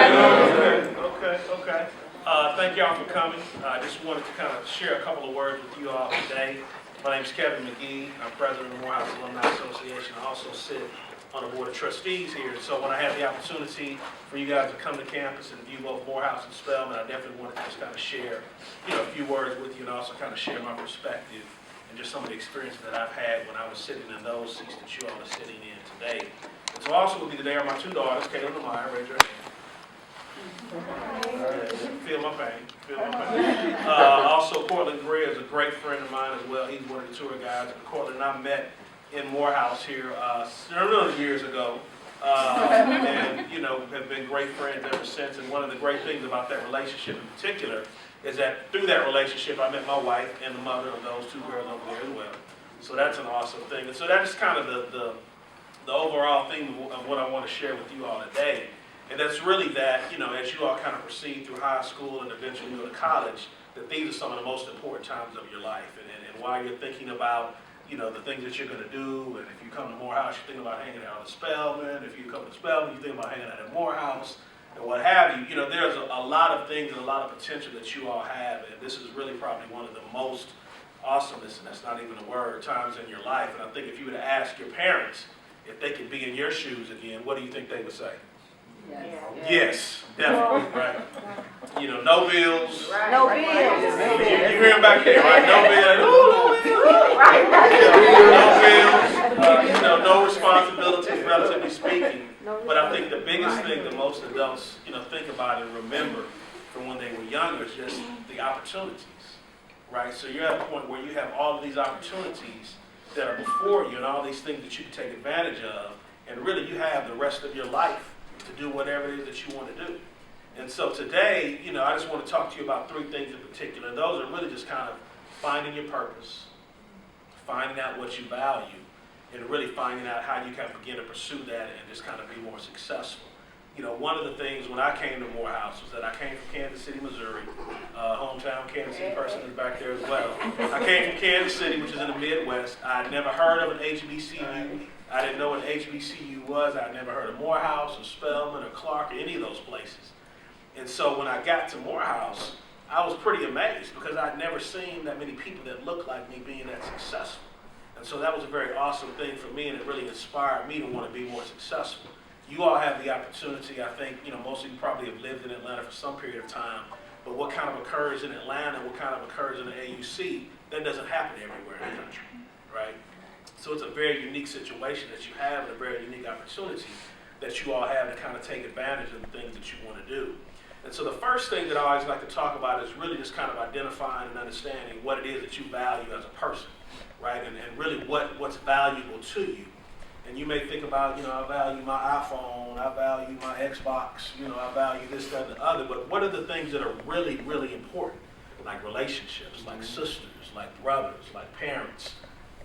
Okay. Thank y'all for coming. I just wanted to kind of share a couple of words with you all today. My name is Kevin McGee. I'm president of the Morehouse Alumni Association. I also sit on the board of trustees here. So when I had the opportunity for you guys to come to campus and view both Morehouse and Spelman, I definitely wanted to just kind of share, a few words with you and also kind of share my perspective and just some of the experiences that I've had when I was sitting in those seats that you all are sitting in today. And so also with me today are my two daughters, Caleb and Maya. Raise your hand. Feel my pain. Also, Cortland Gray is a great friend of mine as well. He's one of the tour guides. Cortland and I met in Morehouse here several years ago, and have been great friends ever since. And one of the great things about that relationship in particular is that through that relationship, I met my wife and the mother of those two girls over there as well. So that's an awesome thing. And so that's kind of the overall theme of what I want to share with you all today. And that's really that, as you all kind of proceed through high school and eventually go to college, that these are some of the most important times of your life. And while you're thinking about, the things that you're going to do, and if you come to Morehouse, you think about hanging out at Spelman. If you come to Spelman, you think about hanging out at Morehouse, and what have you. There's a lot of things and a lot of potential that you all have, and this is really probably one of the most awesomeness, and that's not even a word, times in your life. And I think if you were to ask your parents if they could be in your shoes again, what do you think they would say? Yes, definitely, right. No bills. Right. No bills. You hear them back there, right? No bills. No bills. No responsibilities, relatively speaking. But I think the biggest thing that most adults, think about and remember from when they were younger is just the opportunities, right? So you're at a point where you have all of these opportunities that are before you and all these things that you can take advantage of, and really you have the rest of your life to do whatever it is that you want to do. And so today, I just want to talk to you about three things in particular. Those are really just kind of finding your purpose, finding out what you value, and really finding out how you can begin to pursue that and just kind of be more successful. One of the things when I came to Morehouse was that I came from Kansas City, Missouri. Hometown Kansas City person is back there as well. I came from Kansas City, which is in the Midwest. I had never heard of an HBCU. I didn't know what an HBCU was. I had never heard of Morehouse or Spelman or Clark or any of those places. And so when I got to Morehouse, I was pretty amazed because I'd never seen that many people that looked like me being that successful. And so that was a very awesome thing for me, and it really inspired me to want to be more successful. You all have the opportunity, I think, most of you probably have lived in Atlanta for some period of time, but what kind of occurs in Atlanta, what kind of occurs in the AUC, that doesn't happen everywhere in the country, right? So it's a very unique situation that you have and a very unique opportunity that you all have to kind of take advantage of the things that you want to do. And so the first thing that I always like to talk about is really just kind of identifying and understanding what it is that you value as a person, right? And really what's valuable to you. And you may think about, I value my iPhone, I value my Xbox, I value this, that, and the other. But what are the things that are really, really important? Like relationships, like sisters, like brothers, like parents,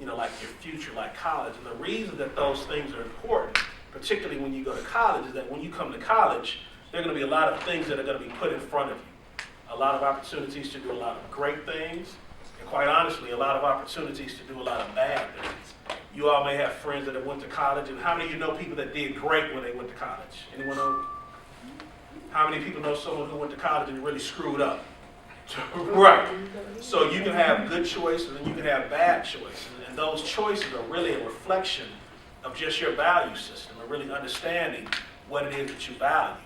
like your future, like college. And the reason that those things are important, particularly when you go to college, is that when you come to college, there are going to be a lot of things that are going to be put in front of you. A lot of opportunities to do a lot of great things, and quite honestly, a lot of opportunities to do a lot of bad things. You all may have friends that have went to college, and how many of you know people that did great when they went to college? Anyone know? How many people know someone who went to college and really screwed up? Right. So you can have good choices and you can have bad choices. And those choices are really a reflection of just your value system, or really understanding what it is that you value.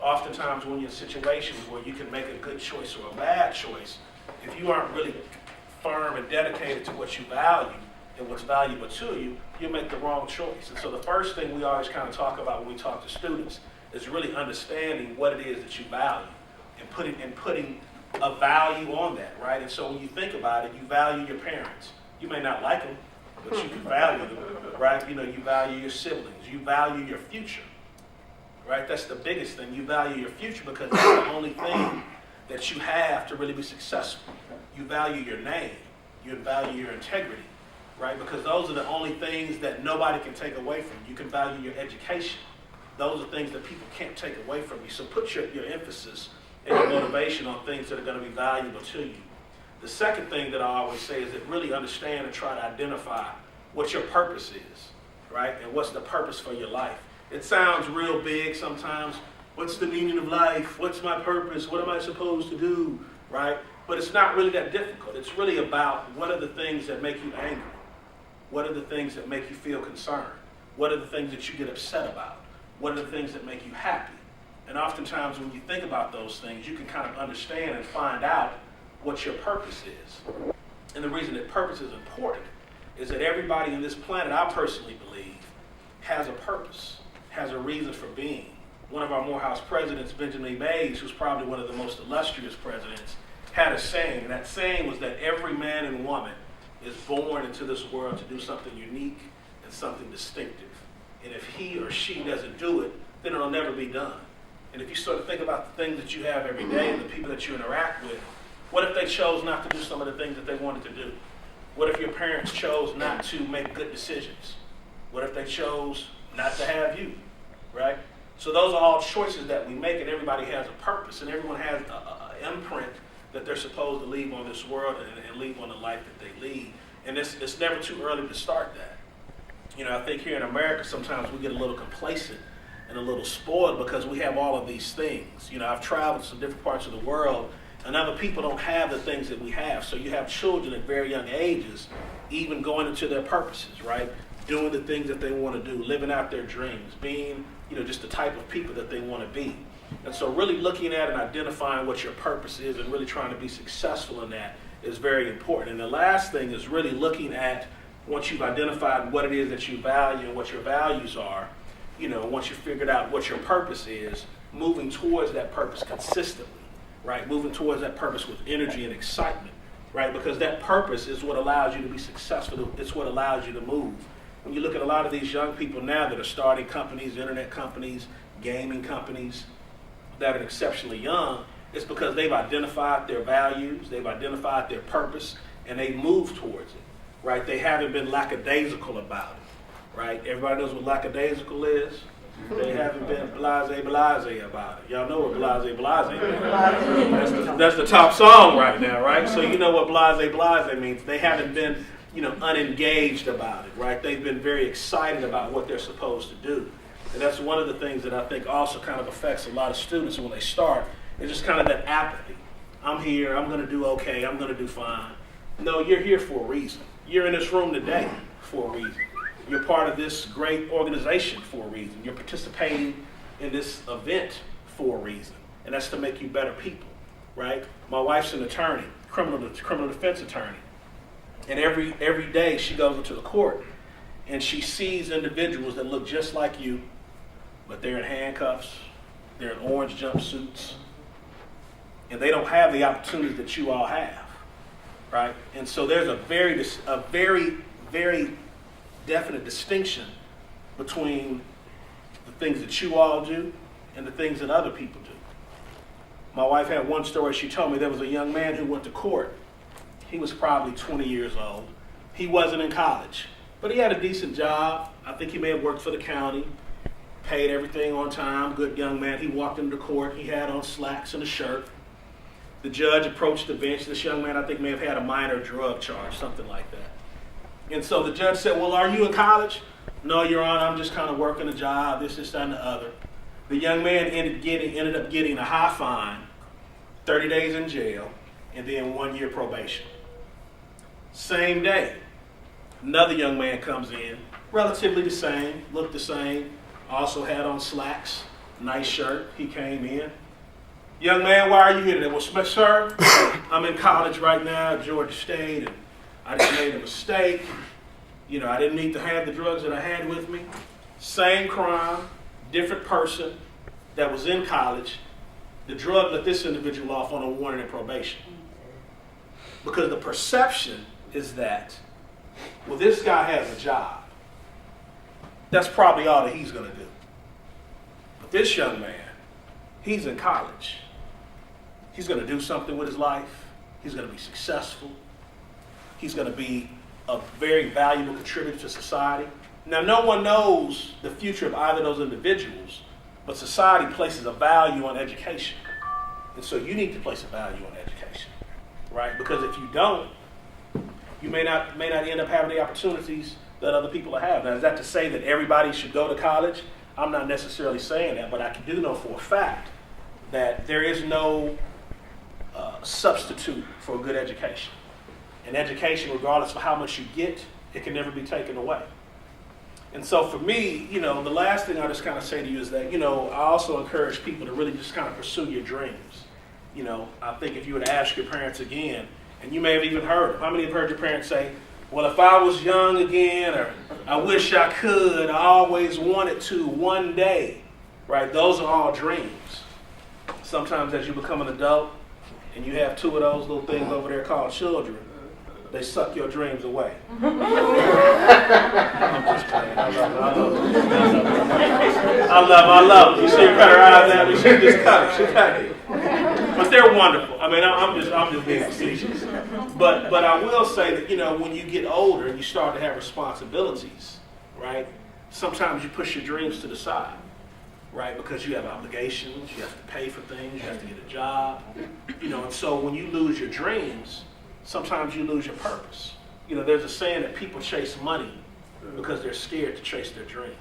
Oftentimes when you're in situations where you can make a good choice or a bad choice, if you aren't really firm and dedicated to what you value and what's valuable to you, you'll make the wrong choice. And so the first thing we always kind of talk about when we talk to students is really understanding what it is that you value and putting a value on that, right? And so when you think about it, you value your parents. You may not like them, but you can value them, right? You value your siblings. You value your future, right? That's the biggest thing. You value your future because that's the only thing that you have to really be successful. You value your name. You value your integrity, right? Because those are the only things that nobody can take away from you. You can value your education. Those are things that people can't take away from you. So put your emphasis and your motivation on things that are going to be valuable to you. The second thing that I always say is that really understand and try to identify what your purpose is, right? And what's the purpose for your life. It sounds real big sometimes, what's the meaning of life? What's my purpose? What am I supposed to do? Right? But it's not really that difficult. It's really about what are the things that make you angry? What are the things that make you feel concerned? What are the things that you get upset about? What are the things that make you happy? And oftentimes when you think about those things, you can kind of understand and find out what your purpose is. And the reason that purpose is important is that everybody on this planet, I personally believe, has a purpose, has a reason for being. One of our Morehouse presidents, Benjamin Mays, who's probably one of the most illustrious presidents, had a saying, and that saying was that every man and woman is born into this world to do something unique and something distinctive. And if he or she doesn't do it, then it'll never be done. And if you sort of think about the things that you have every day and the people that you interact with, what if they chose not to do some of the things that they wanted to do? What if your parents chose not to make good decisions? What if they chose not to have you, right? So those are all choices that we make, and everybody has a purpose, and everyone has an imprint that they're supposed to leave on this world and leave on the life that they lead. And it's never too early to start that. You know, I think here in America, sometimes we get a little complacent and a little spoiled because we have all of these things. You know, I've traveled to some different parts of the world, and other people don't have the things that we have. So you have children at very young ages even going into their purposes, right? Doing the things that they want to do, living out their dreams, being, you know, just the type of people that they want to be. And so really looking at and identifying what your purpose is and really trying to be successful in that is very important. And the last thing is really looking at, once you've identified what it is that you value and what your values are, you know, once you've figured out what your purpose is, moving towards that purpose consistently, right? Moving towards that purpose with energy and excitement, right? Because that purpose is what allows you to be successful. It's what allows you to move. When you look at a lot of these young people now that are starting companies, internet companies, gaming companies, that are exceptionally young, it's because they've identified their values, they've identified their purpose, and they move towards it, right? They haven't been lackadaisical about it, right? Everybody knows what lackadaisical is. They haven't been blase about it. Y'all know what blase means. That's the top song right now, right? So you know what blase means. They haven't been, you know, unengaged about it, right? They've been very excited about what they're supposed to do. And that's one of the things that I think also kind of affects a lot of students when they start. It's just kind of that apathy. I'm here, I'm going to do okay, I'm going to do fine. No, you're here for a reason. You're in this room today for a reason. You're part of this great organization for a reason. You're participating in this event for a reason. And that's to make you better people, right? My wife's an attorney, criminal defense attorney. And every day she goes into the court and she sees individuals that look just like you, but they're in handcuffs, they're in orange jumpsuits, and they don't have the opportunities that you all have, right? And so there's a very, very definite distinction between the things that you all do and the things that other people do. My wife had one story. She told me there was a young man who went to court. He was probably 20 years old. He wasn't in college, but he had a decent job. I think he may have worked for the county, paid everything on time, good young man. He walked into court. He had on slacks and a shirt. The judge approached the bench. This young man, I think, may have had a minor drug charge, something like that. And so the judge said, well, are you in college? No, Your Honor, I'm just kind of working a job, this, that, and the other. The young man ended up getting a high fine, 30 days in jail, and then 1 year probation. Same day, another young man comes in, relatively the same, looked the same, also had on slacks, nice shirt. He came in. Young man, why are you here today? Well, sir, I'm in college right now at Georgia State, and I just made a mistake. You know, I didn't need to have the drugs that I had with me. Same crime, different person that was in college. The drug let this individual off on a warning and probation. Because the perception is that, well, this guy has a job. That's probably all that he's going to do. But this young man, he's in college. He's going to do something with his life. He's going to be successful. He's going to be a very valuable contributor to society. Now, no one knows the future of either of those individuals, but society places a value on education. And so you need to place a value on education, right? Because if you don't, you may not end up having the opportunities that other people have. Now, is that to say that everybody should go to college? I'm not necessarily saying that, but I do know for a fact that there is no substitute for a good education. And education, regardless of how much you get, it can never be taken away. And so for me, the last thing I'll just kind of say to you is that, I also encourage people to really just kind of pursue your dreams. I think if you were to ask your parents again, and you may have even heard them, how many have heard your parents say, well, if I was young again, or I wish I could, I always wanted to one day, right? Those are all dreams. Sometimes as you become an adult and you have two of those little things over there called children, they suck your dreams away. I'm just playing. I love them. You see her cut her eyes at me, she just cut her. She cut it. But they're wonderful. I mean, I'm just being facetious. But I will say that, when you get older and you start to have responsibilities, right? Sometimes you push your dreams to the side, right? Because you have obligations, you have to pay for things, you have to get a job, and so when you lose your dreams, sometimes you lose your purpose. There's a saying that people chase money because they're scared to chase their dreams.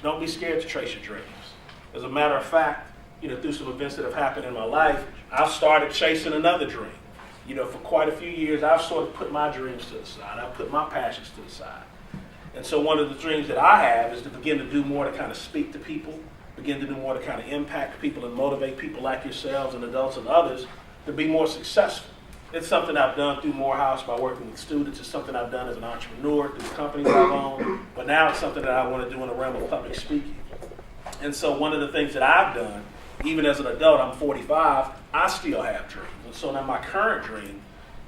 Don't be scared to chase your dreams. As a matter of fact, through some events that have happened in my life, I've started chasing another dream. For quite a few years, I've sort of put my dreams to the side. I've put my passions to the side. And so one of the dreams that I have is to begin to do more to kind of speak to people, begin to do more to kind of impact people and motivate people like yourselves and adults and others to be more successful. It's something I've done through Morehouse by working with students. It's something I've done as an entrepreneur through companies I've owned. But now it's something that I want to do in the realm of public speaking. And so one of the things that I've done, even as an adult, I'm 45, I still have dreams. And so now my current dream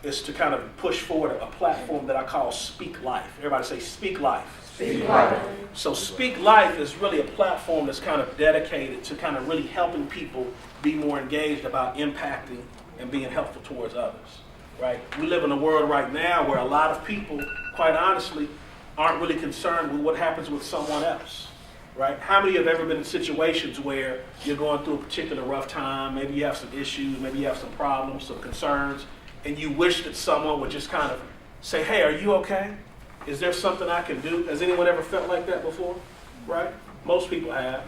is to kind of push forward a platform that I call Speak Life. Everybody say Speak Life. Speak Life. So Speak Life is really a platform that's kind of dedicated to kind of really helping people be more engaged about impacting and being helpful towards others, right? We live in a world right now where a lot of people, quite honestly, aren't really concerned with what happens with someone else, right? How many have ever been in situations where you're going through a particular rough time, maybe you have some issues, maybe you have some problems, some concerns, and you wish that someone would just kind of say, hey, are you okay? Is there something I can do? Has anyone ever felt like that before, right? Most people have.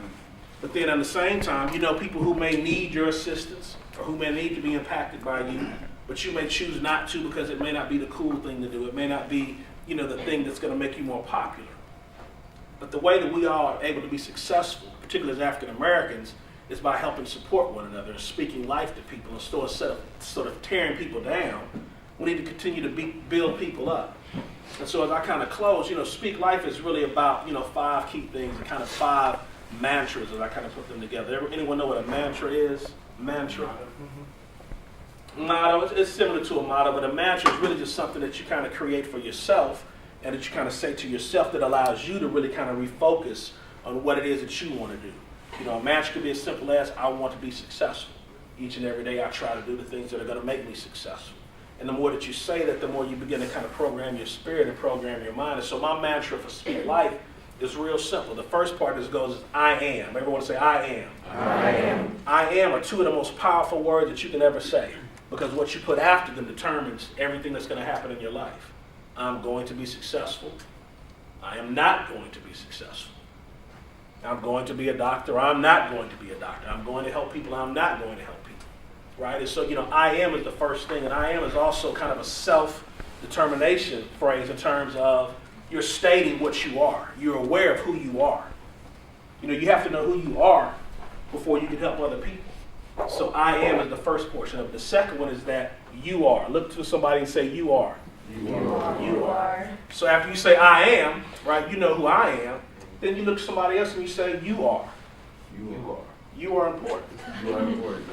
But then at the same time, people who may need your assistance or who may need to be impacted by you, but you may choose not to because it may not be the cool thing to do. It may not be, the thing that's going to make you more popular. But the way that we all are able to be successful, particularly as African Americans, is by helping support one another and speaking life to people instead of sort of tearing people down. We need to continue to build people up. And so as I kind of close, Speak Life is really about, 5 key things and kind of 5 mantras as I kind of put them together. Anyone know what a mantra is? Mantra? Motto, it's similar to a motto, but a mantra is really just something that you kind of create for yourself and that you kind of say to yourself that allows you to really kind of refocus on what it is that you want to do. A mantra could be as simple as, I want to be successful. Each and every day I try to do the things that are going to make me successful. And the more that you say that, the more you begin to kind of program your spirit and program your mind. And so my mantra for Speak Life is real simple. The first part goes is I am. Everyone say I am. I am. I am are 2 of the most powerful words that you can ever say, because what you put after them determines everything that's going to happen in your life. I'm going to be successful. I am not going to be successful. I'm going to be a doctor. I'm not going to be a doctor. I'm going to help people. I'm not going to help people. Right? And so, I am is the first thing, and I am is also kind of a self-determination phrase in terms of you're stating what you are. You're aware of who you are. You have to know who you are before you can help other people. So I am is the first portion of it. The second one is that you are. Look to somebody and say you are. You are. You are. So after you say I am, right, you know who I am, then you look to somebody else and you say you are. You are. You are important. You are important.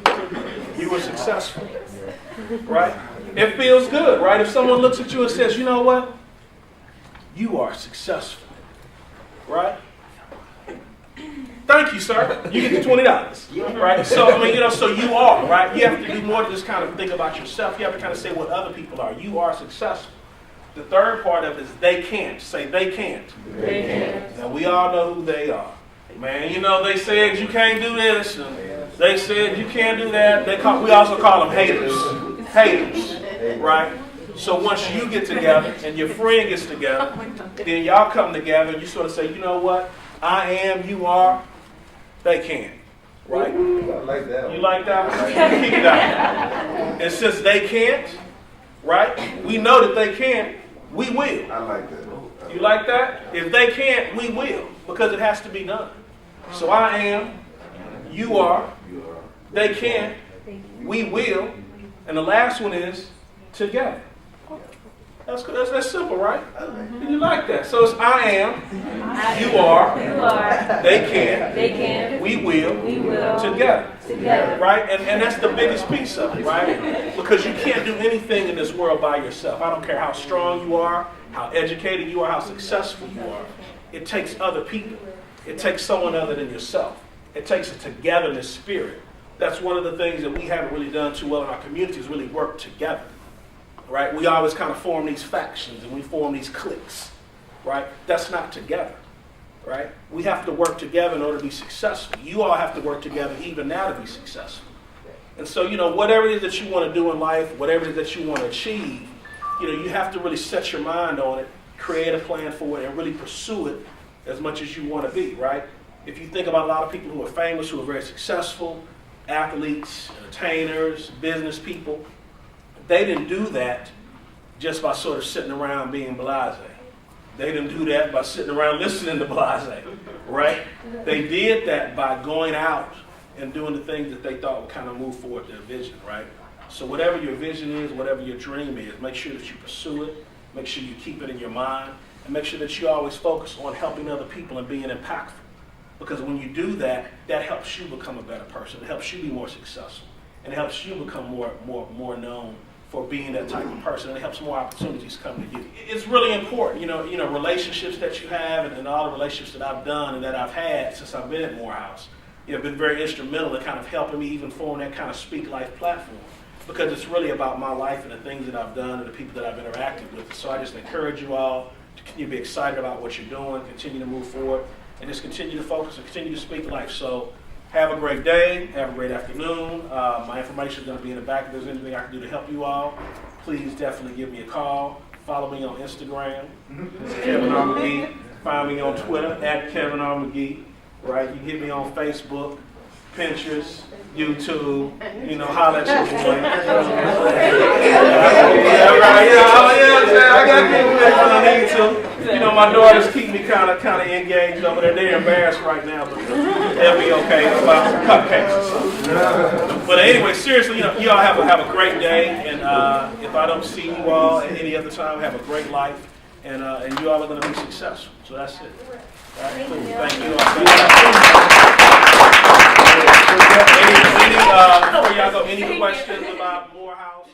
You are successful. Right? It feels good, right? If someone looks at you and says, you know what? You are successful. Right? Thank you, sir. You get the $20. Right? So, so you are, right? You have to do more than just kind of think about yourself. You have to kind of say what other people are. You are successful. The third part of it is they can't. Say they can't. They can't. Now, we all know who they are. Man, they said you can't do this. And they said you can't do that. We also call them haters. Haters. Right? So once you get together and your friend gets together, then y'all come together and you sort of say, you know what? I am, you are, they can. Right? I like that one. You like that one? Keep it out. And since they can't, right? We know that they can't, we will. I like that. You like that? If they can't, we will. Because it has to be done. So I am, you are, they can't, we will. And the last one is together. That's good. That's simple, right? You like that? So it's I am, you are, they can, we will, together. Right? And that's the biggest piece of it, right? Because you can't do anything in this world by yourself. I don't care how strong you are, how educated you are, how successful you are. It takes other people. It takes someone other than yourself. It takes a togetherness spirit. That's one of the things that we haven't really done too well in our community is really work together. Right? We always kind of form these factions and we form these cliques. Right? That's not together. Right? We have to work together in order to be successful. You all have to work together even now to be successful. And so, whatever it is that you want to do in life, whatever it is that you want to achieve, you have to really set your mind on it, create a plan for it, and really pursue it as much as you want to be, right? If you think about a lot of people who are famous, who are very successful, athletes, entertainers, business people, they didn't do that just by sort of sitting around being blasé. They didn't do that by sitting around listening to blasé, right? They did that by going out and doing the things that they thought would kind of move forward their vision, right? So whatever your vision is, whatever your dream is, make sure that you pursue it, make sure you keep it in your mind, and make sure that you always focus on helping other people and being impactful. Because when you do that, that helps you become a better person. It helps you be more successful. And it helps you become more known for being that type of person. And it helps more opportunities come to you. It's really important, relationships that you have and all the relationships that I've done and that I've had since I've been at Morehouse, been very instrumental in kind of helping me even form that kind of Speak Life platform. Because it's really about my life and the things that I've done and the people that I've interacted with. So I just encourage you all to continue to be excited about what you're doing, continue to move forward, and just continue to focus and continue to speak life. So have a great day, have a great afternoon. My information is going to be in the back. If there's anything I can do to help you all, please definitely give me a call. Follow me on Instagram, Kevin R. McGee. Find me on Twitter, at Kevin R. McGee. Right? You can hit me on Facebook, Pinterest, YouTube, holler at your boy. Yeah, right. I got to get with it when I need to. My daughters keep me kind of engaged over there. They're embarrassed right now, but they'll be okay. It's about some cupcakes or something. But anyway, seriously, you all have a great day, and if I don't see you all at any other time, have a great life, and you all are going to be successful. So that's it. All right, cool. Thank you all. Before y'all go, any questions about Morehouse?